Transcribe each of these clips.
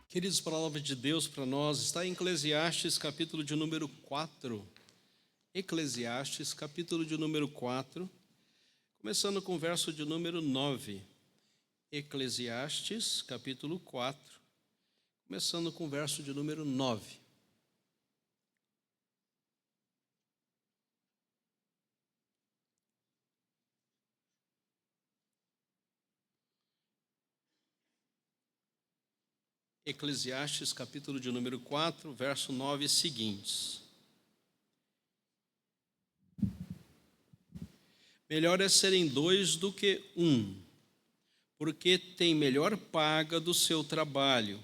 Queridos, a palavra de Deus para nós está em Eclesiastes, capítulo de número 4. Eclesiastes, capítulo de número 4, começando com o verso de número 9. Eclesiastes, capítulo 4, começando com o verso de número 9. Eclesiastes, capítulo de número 4, verso 9 seguintes. Melhor é serem dois do que um, porque tem melhor paga do seu trabalho.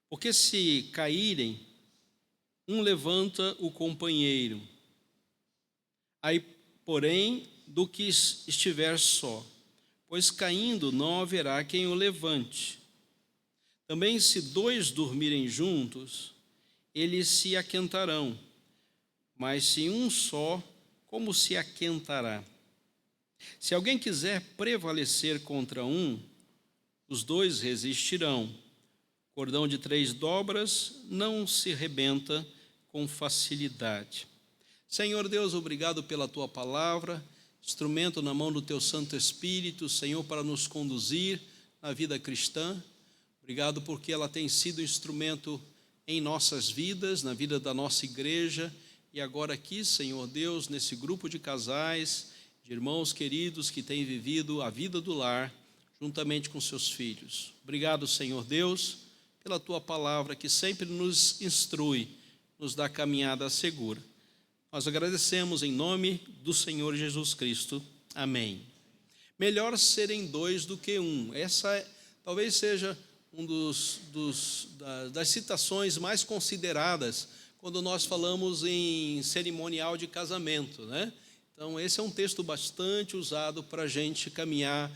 Porque se caírem, um levanta o companheiro. Aí, porém, do que estiver só, pois caindo não haverá quem o levante. Também se dois dormirem juntos, eles se aquentarão, mas se um só, como se aquentará? Se alguém quiser prevalecer contra um, os dois resistirão. Cordão de 3 dobras não se rebenta com facilidade. Senhor Deus, obrigado pela Tua palavra, instrumento na mão do Teu Santo Espírito, Senhor, para nos conduzir na vida cristã. Obrigado porque ela tem sido instrumento em nossas vidas, na vida da nossa igreja, e agora aqui, Senhor Deus, nesse grupo de casais, de irmãos queridos que têm vivido a vida do lar, juntamente com seus filhos. Obrigado, Senhor Deus, pela Tua palavra que sempre nos instrui, nos dá caminhada segura. Nós agradecemos em nome do Senhor Jesus Cristo. Amém. Melhor serem dois do que um. Essa talvez seja das citações mais consideradas quando nós falamos em cerimonial de casamento, né? Então, esse é um texto bastante usado para a gente caminhar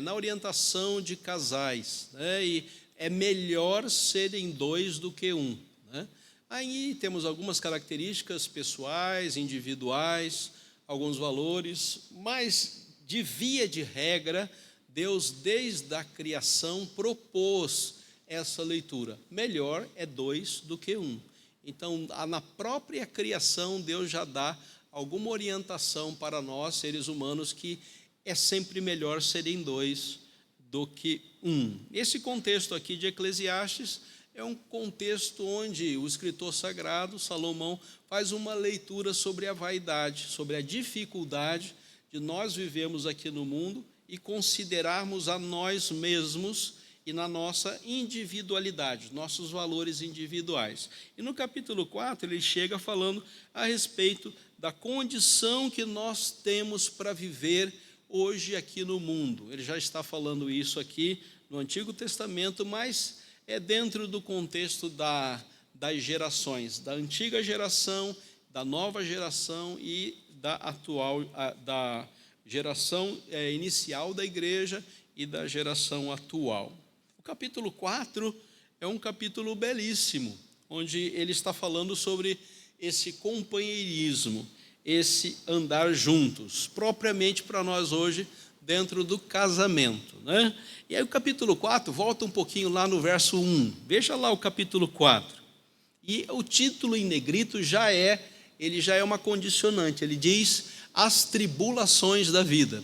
na orientação de casais, né? E é melhor serem dois do que um, né? Aí temos algumas características pessoais, individuais, alguns valores, mas de via de regra, Deus, desde a criação, propôs essa leitura. Melhor é dois do que um. Então, na própria criação, Deus já dá alguma orientação para nós, seres humanos, que é sempre melhor serem dois do que um. Esse contexto aqui de Eclesiastes é um contexto onde o escritor sagrado, Salomão, faz uma leitura sobre a vaidade, sobre a dificuldade de nós vivemos aqui no mundo e considerarmos a nós mesmos e na nossa individualidade, nossos valores individuais. E no capítulo 4, ele chega falando a respeito da condição que nós temos para viver hoje aqui no mundo. Ele já está falando isso aqui no Antigo Testamento, mas é dentro do contexto das gerações, da antiga geração, da nova geração e da atual, da geração inicial da igreja e da geração atual. O capítulo 4 é um capítulo belíssimo, onde ele está falando sobre esse companheirismo, esse andar juntos, propriamente para nós hoje, dentro do casamento, né? E aí o capítulo 4, volta um pouquinho lá no verso 1, veja lá o capítulo 4, e o título em negrito ele já é uma condicionante, ele diz: as tribulações da vida.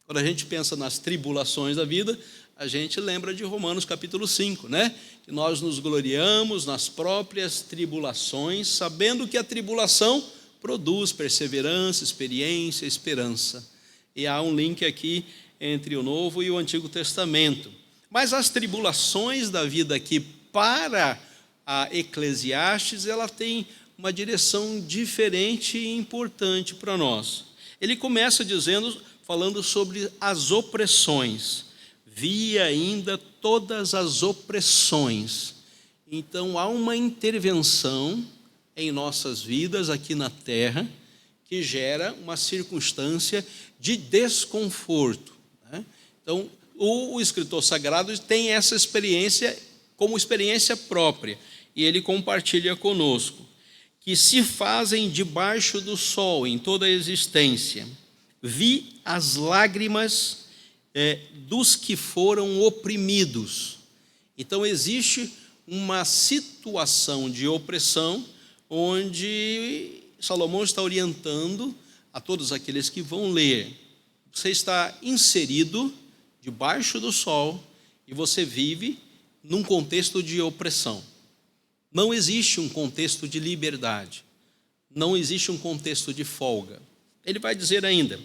Quando a gente pensa nas tribulações da vida, a gente lembra de Romanos capítulo 5, né? Que nós nos gloriamos nas próprias tribulações, sabendo que a tribulação produz perseverança, experiência, esperança. E há um link aqui entre o Novo e o Antigo Testamento. Mas as tribulações da vida aqui, para a Eclesiastes, ela tem uma direção diferente e importante para nós. Ele começa falando sobre as opressões. Vi ainda todas as opressões. Então, há uma intervenção em nossas vidas aqui na terra que gera uma circunstância de desconforto, né? Então, o escritor sagrado tem essa experiência como experiência própria, e ele compartilha conosco, que se fazem debaixo do sol em toda a existência. Vi as lágrimas dos que foram oprimidos, Então, existe uma situação de opressão onde Salomão está orientando a todos aqueles que vão ler. Você está inserido debaixo do sol e você vive num contexto de opressão. Não existe um contexto de liberdade. Não existe um contexto de folga. Ele vai dizer ainda,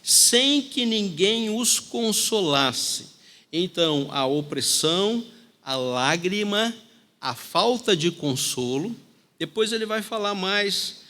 sem que ninguém os consolasse. Então, a opressão, a lágrima, a falta de consolo. Depois ele vai falar mais,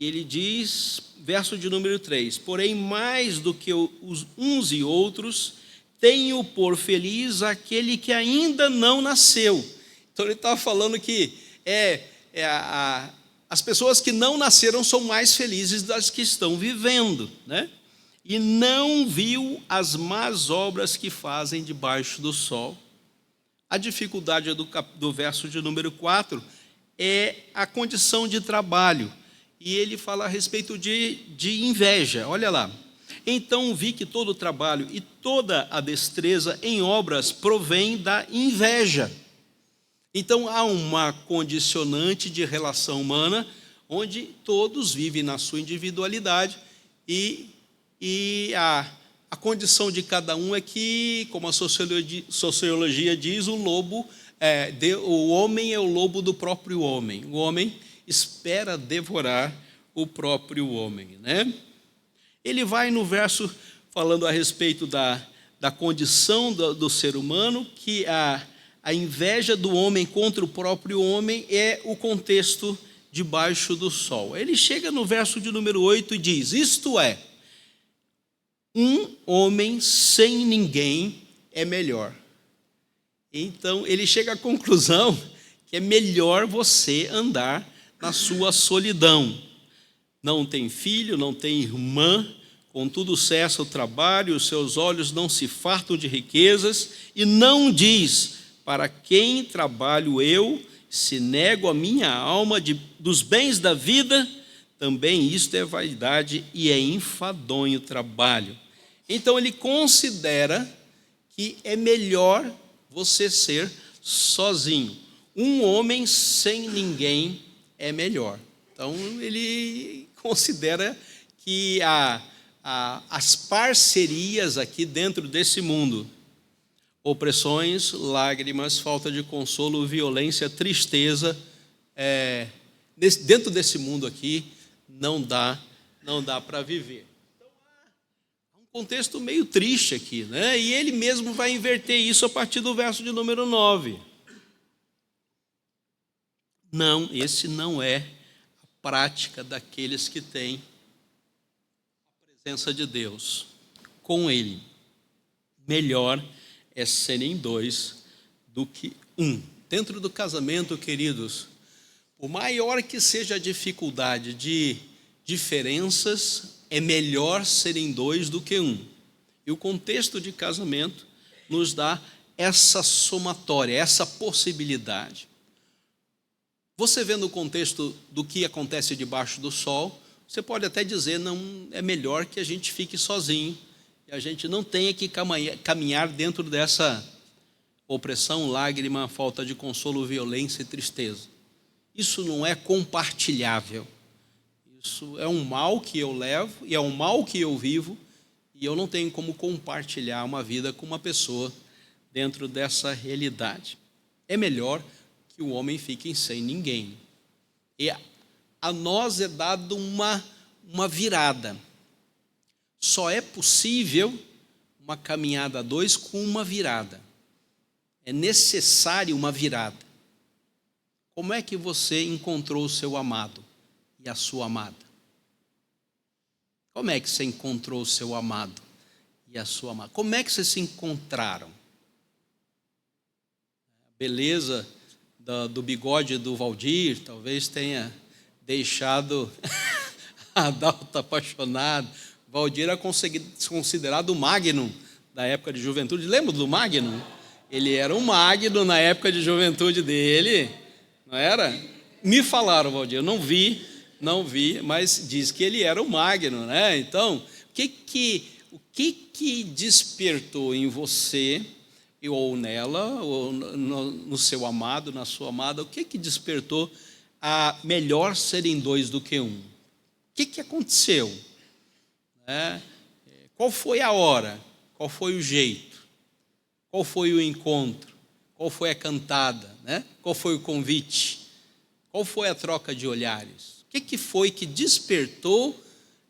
ele diz, verso de número 3, porém mais do que os uns e outros, tenho por feliz aquele que ainda não nasceu. Então ele estava falando que as pessoas que não nasceram são mais felizes das que estão vivendo, né? E não viu as más obras que fazem debaixo do sol. A dificuldade do verso de número 4 é a condição de trabalho. E ele fala a respeito de inveja. Olha lá. Então vi que todo o trabalho e toda a destreza em obras provém da inveja. Então há uma condicionante de relação humana onde todos vivem na sua individualidade e a condição de cada um é que, como a sociologia diz, o homem é o lobo do próprio homem. O homem espera devorar o próprio homem, né? Ele vai no verso falando a respeito da condição do ser humano, que a inveja do homem contra o próprio homem é o contexto debaixo do sol. Ele chega no verso de número 8 e diz, isto é, um homem sem ninguém é melhor. Então, ele chega à conclusão que é melhor você andar na sua solidão. Não tem filho, não tem irmã, contudo cessa o trabalho, os seus olhos não se fartam de riquezas, e não diz, para quem trabalho eu, se nego a minha alma dos bens da vida, também isto é vaidade e é enfadonho trabalho. Então ele considera que é melhor você ser sozinho. Um homem sem ninguém é melhor. Então ele considera que as parcerias aqui dentro desse mundo, opressões, lágrimas, falta de consolo, violência, tristeza, dentro desse mundo aqui não dá para viver. Então há um contexto meio triste aqui, né? E ele mesmo vai inverter isso a partir do verso de número 9. Não, esse não é a prática daqueles que têm a presença de Deus com Ele. Melhor é serem dois do que um. Dentro do casamento, queridos, por maior que seja a dificuldade de diferenças, é melhor serem dois do que um. E o contexto de casamento nos dá essa somatória, essa possibilidade. Você vendo o contexto do que acontece debaixo do sol, você pode até dizer, não, é melhor que a gente fique sozinho, e a gente não tenha que caminhar dentro dessa opressão, lágrima, falta de consolo, violência e tristeza. Isso não é compartilhável. Isso é um mal que eu levo, e é um mal que eu vivo, e eu não tenho como compartilhar uma vida com uma pessoa dentro dessa realidade. É melhor que o homem fique sem ninguém. E a nós é dado uma virada. Só é possível uma caminhada a dois com uma virada. É necessário uma virada. Como é que você encontrou o seu amado e a sua amada? Como é que você encontrou o seu amado e a sua amada? Como é que vocês se encontraram? A beleza do bigode do Valdir talvez tenha deixado a Adalta apaixonada. Valdir era considerado o Magnum da época de juventude. Lembra do Magnum? Ele era um Magnum na época de juventude dele, não era? Me falaram, Valdir, eu não vi, mas diz que ele era o Magnum, né? Então, o que despertou em você ou nela, ou no seu amado, na sua amada, o que despertou a melhor serem dois do que um? O que aconteceu? Qual foi a hora? Qual foi o jeito? Qual foi o encontro? Qual foi a cantada? Qual foi o convite? Qual foi a troca de olhares? O que foi que despertou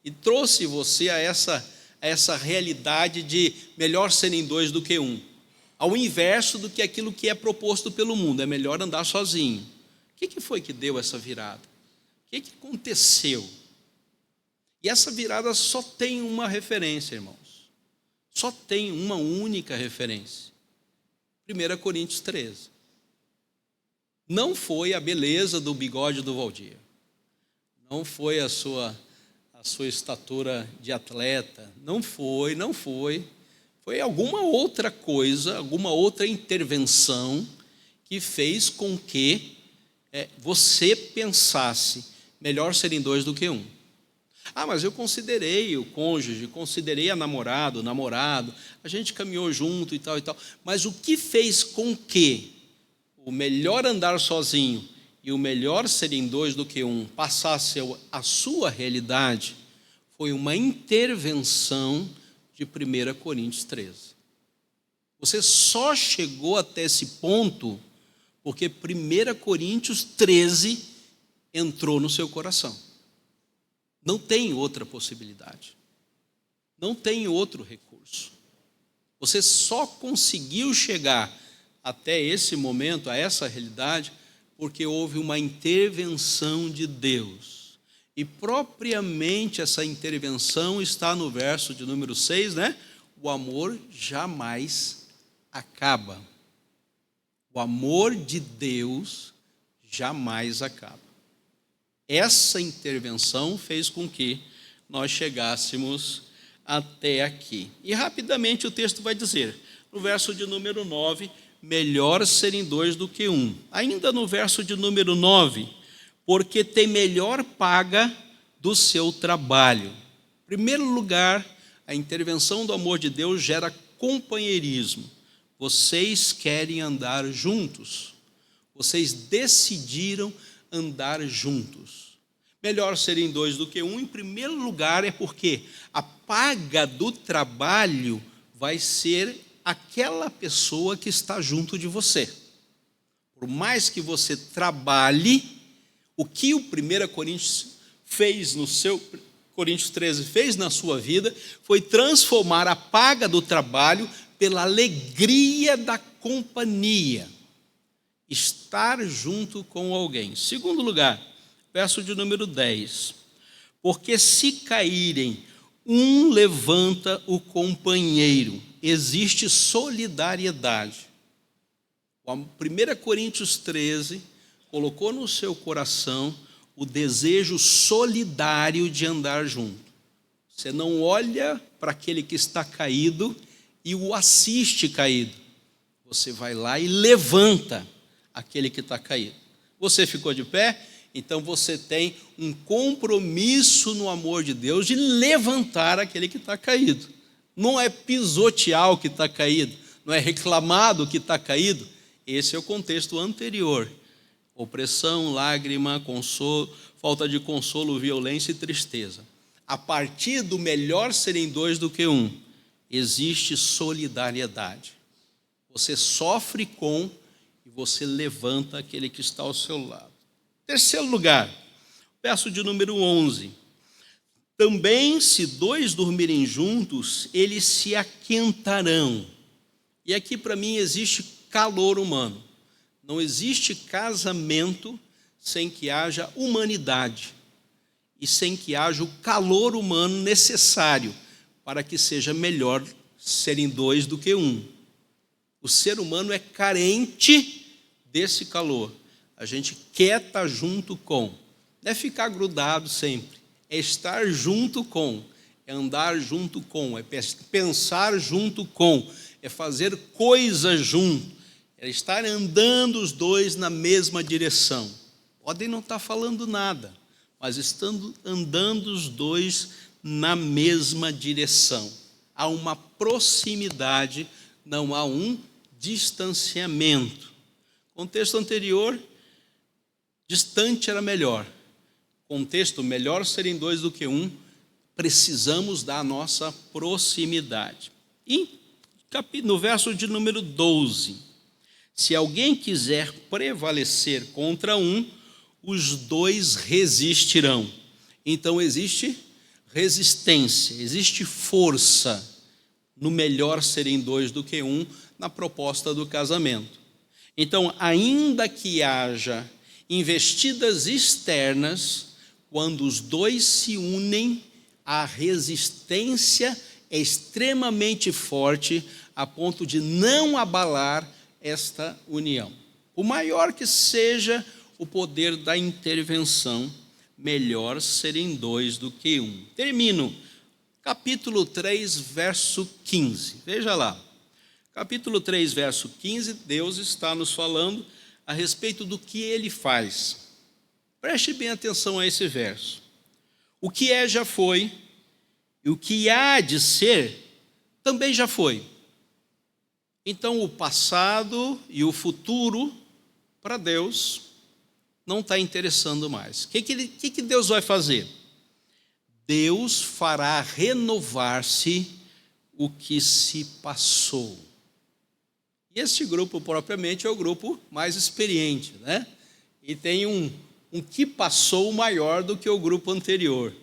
e trouxe você a essa realidade de melhor serem dois do que um? Ao inverso do que aquilo que é proposto pelo mundo, é melhor andar sozinho. O que foi que deu essa virada? O que aconteceu? E essa virada só tem uma referência, irmãos. Só tem uma única referência. 1 Coríntios 13. Não foi a beleza do bigode do Valdir. Não foi a sua estatura de atleta. Não foi. Foi alguma outra coisa, alguma outra intervenção que fez com que você pensasse melhor serem dois do que um. Mas eu considerei o cônjuge, considerei a namorado, a gente caminhou junto e tal. Mas o que fez com que o melhor andar sozinho e o melhor serem dois do que um passasse a sua realidade foi uma intervenção de 1 Coríntios 13. Você só chegou até esse ponto porque 1 Coríntios 13 entrou no seu coração. Não tem outra possibilidade. Não tem outro recurso. Você só conseguiu chegar até esse momento, a essa realidade, porque houve uma intervenção de Deus. E propriamente essa intervenção está no verso de número 6, O amor jamais acaba. O amor de Deus jamais acaba. Essa intervenção fez com que nós chegássemos até aqui. E rapidamente o texto vai dizer, no verso de número 9, melhor serem dois do que um. Ainda no verso de número 9, porque tem melhor paga do seu trabalho. Em primeiro lugar, a intervenção do amor de Deus gera companheirismo. Vocês querem andar juntos. Vocês decidiram andar juntos. Melhor serem dois do que um, em primeiro lugar, é porque a paga do trabalho vai ser aquela pessoa que está junto de você. Por mais que você trabalhe, o que o 1 Coríntios fez no seu Coríntios 13 fez na sua vida foi transformar a paga do trabalho pela alegria da companhia. Estar junto com alguém. Segundo lugar, verso de número 10. Porque se caírem, um levanta o companheiro. Existe solidariedade. 1 Coríntios 13 colocou no seu coração o desejo solidário de andar junto. Você não olha para aquele que está caído e o assiste caído. Você vai lá e levanta aquele que está caído. Você ficou de pé? Então você tem um compromisso no amor de Deus de levantar aquele que está caído. Não é pisotear o que está caído, não é reclamar do que está caído. Esse é o contexto anterior. Opressão, lágrima, consolo, falta de consolo, violência e tristeza. A partir do melhor serem dois do que um, existe solidariedade. Você sofre com e você levanta aquele que está ao seu lado. Terceiro lugar, verso de número 11. Também, se dois dormirem juntos, eles se aquentarão. E aqui, para mim, existe calor humano. Não existe casamento sem que haja humanidade e sem que haja o calor humano necessário para que seja melhor serem dois do que um. O ser humano é carente desse calor. A gente quer estar junto com. Não é ficar grudado sempre. É estar junto com. É andar junto com. É pensar junto com. É fazer coisas junto. É estar andando os dois na mesma direção. Podem não estar falando nada, mas estando andando os dois na mesma direção. Há uma proximidade, não há um distanciamento. Contexto anterior, distante era melhor. Contexto, melhor serem dois do que um, precisamos da nossa proximidade. E no verso de número 12, se alguém quiser prevalecer contra um, os dois resistirão. Então existe resistência, existe força no melhor serem dois do que um na proposta do casamento. Então, ainda que haja investidas externas, quando os dois se unem, a resistência é extremamente forte a ponto de não abalar esta união. O maior que seja o poder da intervenção, melhor serem dois do que um. Termino. Capítulo 3, verso 15. Veja lá. Capítulo 3, verso 15, Deus está nos falando a respeito do que Ele faz. Preste bem atenção a esse verso. O que é já foi, e o que há de ser também já foi. Então, o passado e o futuro, para Deus, não está interessando mais. O que Deus vai fazer? Deus fará renovar-se o que se passou. E este grupo, propriamente, é o grupo mais experiente, né? E tem um que passou maior do que o grupo anterior.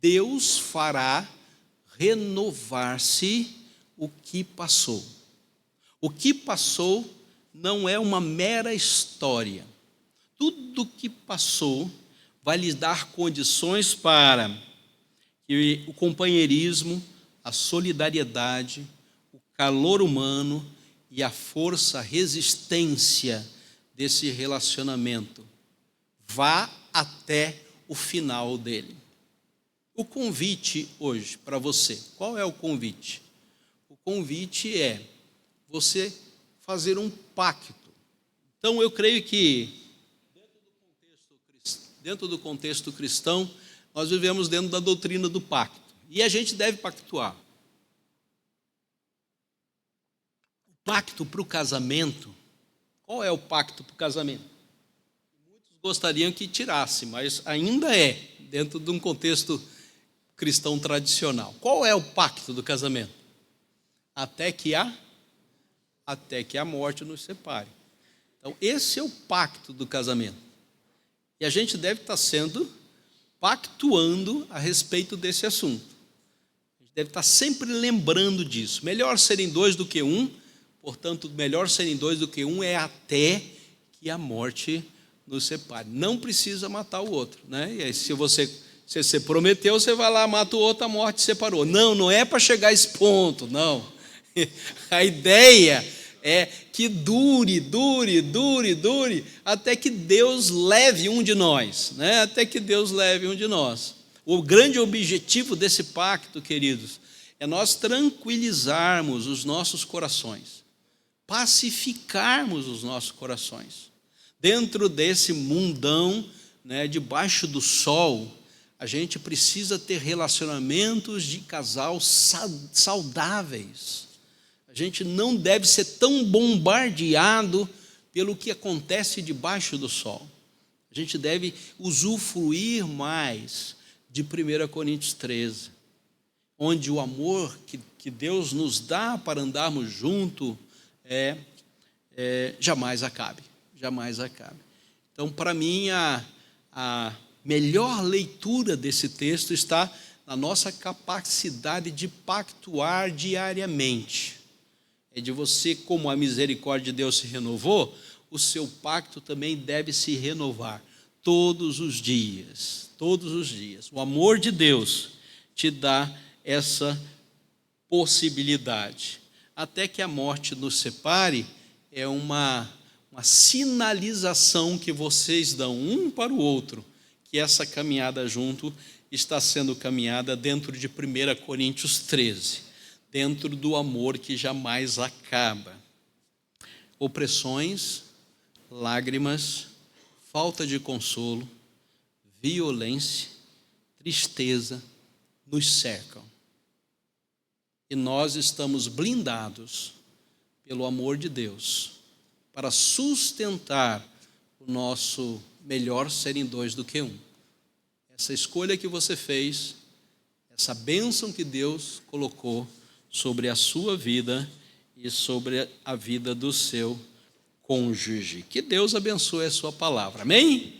Deus fará renovar-se o que passou. O que passou não é uma mera história. Tudo que passou vai lhes dar condições para que o companheirismo, a solidariedade, o calor humano e a força, a resistência desse relacionamento vá até o final dele. O convite hoje para você, qual é o convite? O convite é você fazer um pacto. Então eu creio que dentro do contexto cristão, nós vivemos dentro da doutrina do pacto. E a gente deve pactuar. O pacto para o casamento, qual é o pacto para o casamento? Muitos gostariam que tirasse, mas ainda é, dentro de um contexto cristão tradicional. Qual é o pacto do casamento? Até que a morte nos separe. Então, esse é o pacto do casamento. E a gente deve estar pactuando a respeito desse assunto. A gente deve estar sempre lembrando disso. Melhor serem dois do que um, portanto, melhor serem dois do que um é até que a morte nos separe. Não precisa matar o outro, né? E aí, se você prometeu, você vai lá, mata o outro, a morte separou. Não é para chegar a esse ponto, não. A ideia é que dure, até que Deus leve um de nós, né? Até que Deus leve um de nós. O grande objetivo desse pacto, queridos, é nós tranquilizarmos os nossos corações, pacificarmos os nossos corações. Dentro desse mundão, né, debaixo do sol, a gente precisa ter relacionamentos de casal saudáveis. A gente não deve ser tão bombardeado pelo que acontece debaixo do sol. A gente deve usufruir mais de 1 Coríntios 13, onde o amor que Deus nos dá para andarmos junto jamais acabe. Então, para mim, a melhor leitura desse texto está na nossa capacidade de pactuar diariamente. É de você, como a misericórdia de Deus se renovou, o seu pacto também deve se renovar todos os dias. O amor de Deus te dá essa possibilidade. Até que a morte nos separe, é uma sinalização que vocês dão um para o outro, que essa caminhada junto está sendo caminhada dentro de 1 Coríntios 13. Dentro do amor que jamais acaba. Opressões, lágrimas, falta de consolo, violência, tristeza nos cercam. E nós estamos blindados pelo amor de Deus, para sustentar o nosso melhor ser em dois do que um. Essa escolha que você fez, essa bênção que Deus colocou sobre a sua vida e sobre a vida do seu cônjuge. Que Deus abençoe a sua palavra. Amém?